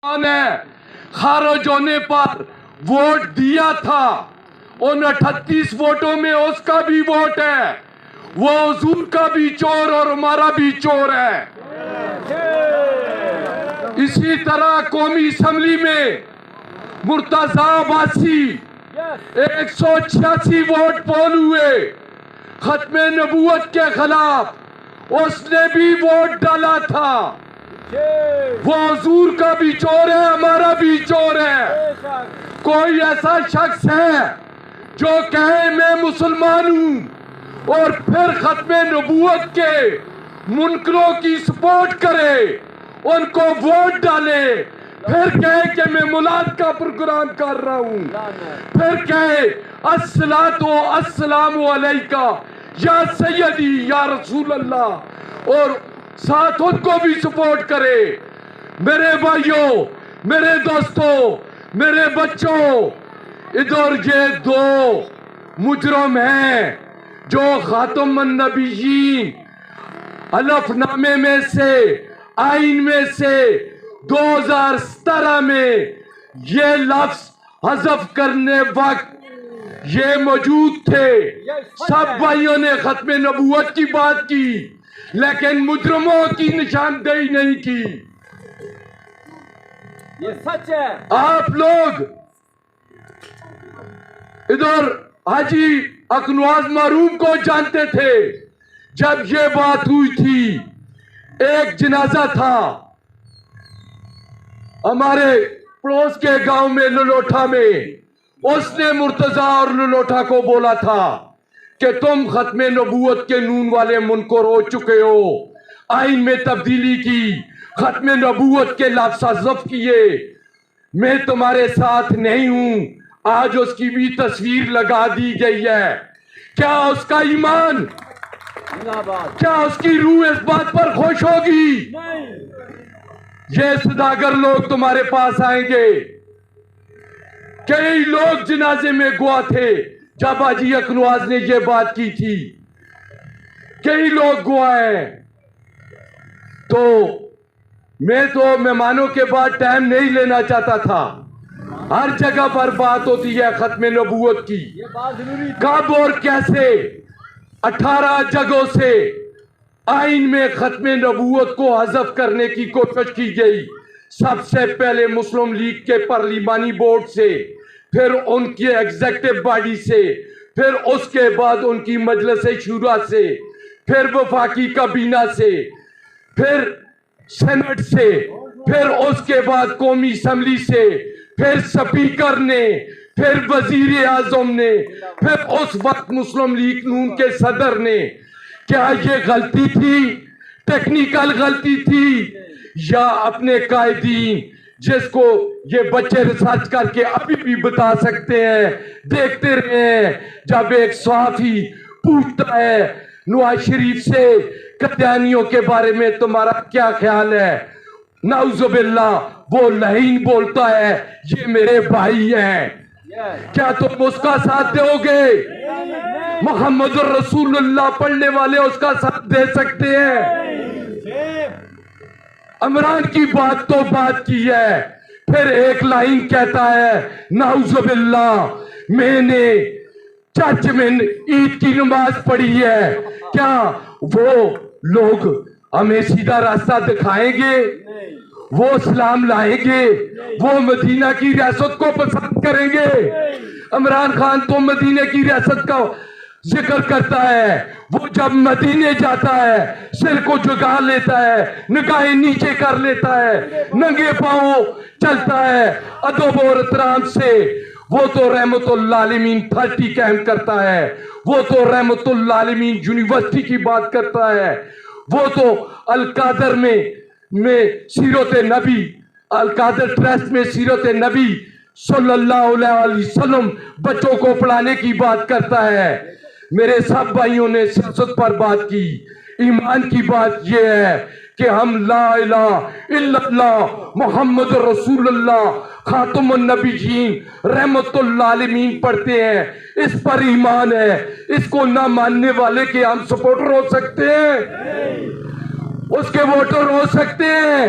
نے خارج ہونے پر ووٹ دیا تھا، ان 38 ووٹوں میں اس کا بھی ووٹ ہے، وہ حضور کا بھی چور اور ہمارا بھی چور ہے۔ اسی طرح قومی اسمبلی میں مرتضی عباسی 186 ووٹ پول ہوئے ختم نبوت کے خلاف، اس نے بھی ووٹ ڈالا تھا۔ وہ حضور کا بھی چور ہے، ہمارا بھی چور ہے۔ کوئی ایسا شخص ہے جو کہے میں مسلمان ہوں اور پھر ختم نبوت کے منکروں کی سپورٹ کرے، ان کو ووٹ ڈالے، پھر کہے کہ میں میلاد کا پروگرام کر رہا ہوں، پھر کہے السلام علیکہ یا سیدی یا رسول اللہ، اور ساتھ ان کو بھی سپورٹ کرے۔ میرے بھائیوں، میرے دوستوں، میرے بچوں، ادھر یہ دو مجرم ہیں جو خاتم النبیین حلف نامے میں سے، آئین میں سے 2017 میں یہ لفظ حذف کرنے وقت یہ موجود تھے۔ سب بھائیوں نے ختم نبوت کی بات کی، لیکن مجرموں کی نشاندہی نہیں کی۔ یہ سچ ہے۔ آپ لوگ ادھر حاجی اکنواز معروف کو جانتے تھے۔ جب یہ بات ہوئی تھی، ایک جنازہ تھا ہمارے پڑوس کے گاؤں میں للوٹھا میں، اس نے مرتضی اور للوٹھا کو بولا تھا کہ تم ختم نبوت کے نون والے منکر ہو چکے ہو، آئین میں تبدیلی کی، ختم نبوت کے لفظ حذف کیے، میں تمہارے ساتھ نہیں ہوں۔ آج اس کی بھی تصویر لگا دی گئی ہے۔ کیا اس کا ایمان، کیا اس کی روح اس بات پر خوش ہوگی؟ یہ سوداگر لوگ تمہارے پاس آئیں گے۔ کئی لوگ جنازے میں گواہ تھے جب حاجی اکنواز نے یہ بات کی تھی، کئی لوگ گواہ ہیں۔ تو میں تو مہمانوں کے بعد ٹائم نہیں لینا چاہتا تھا، ہر جگہ پر بات ہوتی ہے ختم نبوت کی، کب اور کیسے 18 جگہوں سے آئین میں ختم نبوت کو حذف کرنے کی کوشش کی گئی۔ سب سے پہلے مسلم لیگ کے پارلیمانی بورڈ سے، پھر ان کی ایگزیکٹو باڈی سے، پھر اس کے بعد ان کی مجلس شورا سے، پھر وفاقی کابینہ سے، پھر سینٹ سے، پھر اس کے بعد قومی اسمبلی سے، پھر سپیکر نے، پھر وزیر اعظم نے، پھر اس وقت مسلم لیگ نون کے صدر نے۔ کیا یہ غلطی تھی، ٹیکنیکل غلطی تھی، یا اپنے قائدین جس کو یہ بچے ریسرچ کر کے ابھی بھی بتا سکتے ہیں، دیکھتے رہے ہیں جب ایک صحافی پوچھتا ہے نواز شریف سے قادیانیوں کے بارے میں تمہارا کیا خیال ہے، نعوذ باللہ وہ لعین بولتا ہے یہ میرے بھائی ہیں۔ کیا تم اس کا ساتھ دو گے؟ محمد الرسول اللہ پڑھنے والے اس کا ساتھ دے سکتے ہیں؟ عمران کی بات تو بات کی ہے، پھر ایک لائن کہتا ہے نعوذ باللہ میں نے چرچ میں عید کی نماز پڑھی ہے۔ کیا وہ لوگ ہمیں سیدھا راستہ دکھائیں گے؟ وہ اسلام لائیں گے؟ وہ مدینہ کی ریاست کو پسند کریں گے؟ عمران خان تو مدینہ کی ریاست کا ذکر کرتا ہے، وہ جب مدینے جاتا ہے سر کو جھکا لیتا ہے، نگاہیں نیچے کر لیتا ہے، ننگے پاؤں چلتا ہے ادب اور احترام سے۔ وہ تو رحمت العالمین 30 قائم کرتا ہے، وہ تو رحمت العالمین یونیورسٹی کی بات کرتا ہے، وہ تو القادر میں سیرت نبی، القادر ٹرسٹ میں سیرت نبی صلی اللہ علیہ وسلم بچوں کو پڑھانے کی بات کرتا ہے۔ میرے سب بھائیوں نے سیاست پر بات کی۔ ایمان کی بات یہ ہے کہ ہم لا الہ الا اللہ محمد رسول اللہ خاتم النبیین رحمت العالمین پڑھتے ہیں، اس پر ایمان ہے۔ اس کو نہ ماننے والے کے ہم سپورٹر ہو سکتے ہیں؟ اس کے ووٹر ہو سکتے ہیں؟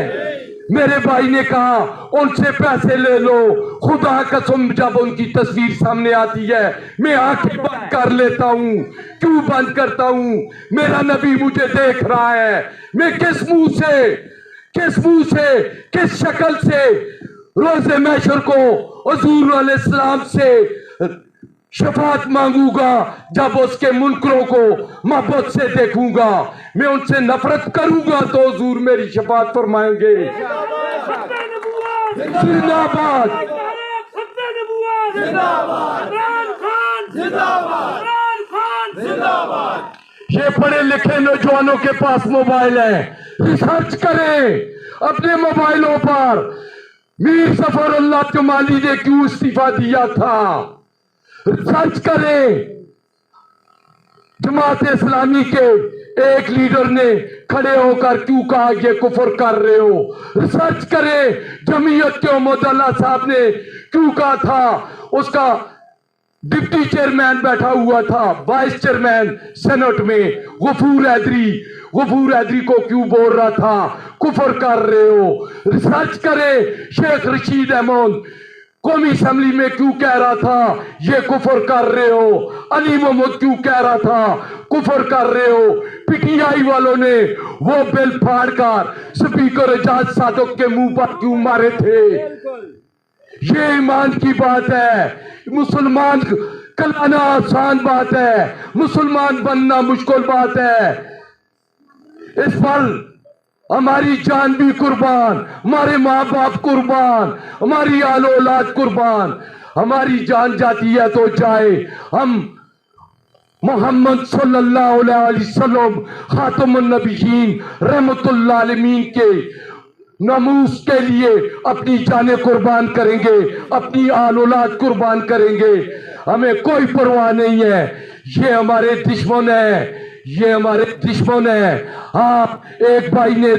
میرے بھائی نے کہا ان سے پیسے لے لو. خدا قسم جب ان کی تصویر سامنے آتی ہے میں آنکھیں بند کر لیتا ہوں. کیوں بند کرتا ہوں؟ میرا نبی مجھے دیکھ رہا ہے. میں کس منہ سے کس شکل سے روز محشر کو حضور علیہ السلام سے شفاعت مانگوں گا جب اس کے منکروں کو محبت سے دیکھوں گا. میں ان سے نفرت کروں گا تو حضور میری شفاعت فرمائیں گے. زندہ باد. یہ پڑھے لکھے نوجوانوں کے پاس موبائل ہے. ریسرچ کریں اپنے موبائلوں پر میر ظفر اللہ جمالی نے کیوں استعفیٰ دیا تھا. ریسرچ کریں. جماعت اسلامی کے ایک لیڈر نے کھڑے ہو کر کیوں کہا یہ کفر کر رہے ہو. ریسرچ کریں. جمعیت کے عمد اللہ صاحب نے کیوں کہا تھا. اس کا ڈپٹی چیئرمین بیٹھا ہوا تھا وائس چیئرمین سینٹ میں غفور حیدری کو کیوں بول رہا تھا کفر کر رہے ہو. ریسرچ کریں. شیخ رشید احمد قومی اسمبلی میں کیوں کہہ رہا تھا یہ کفر کر رہے ہو. علی محمد کیوں کہہ رہا تھا کفر کر رہے ہو. پی ٹی آئی والوں نے وہ بل پھاڑ کر سپیکر اعجاز صادق کے منہ پر کیوں مارے تھے. یہ ایمان کی بات ہے. مسلمان کلانا آسان بات ہے, مسلمان بننا مشکل بات ہے. اس پر ہماری جان بھی قربان, ہمارے ماں باپ قربان, ہماری آل اولاد قربان. ہماری جان جاتی ہے تو جائے. ہم محمد صلی اللہ علیہ وسلم خاتم النبیین رحمت اللہ عالمین کے ناموس کے لیے اپنی جانیں قربان کریں گے, اپنی آل اولاد قربان کریں گے. ہمیں کوئی پرواہ نہیں ہے. یہ ہمارے دشمن ہے, یہ ہمارے دشمن ہے. آپ ایک بھائی نے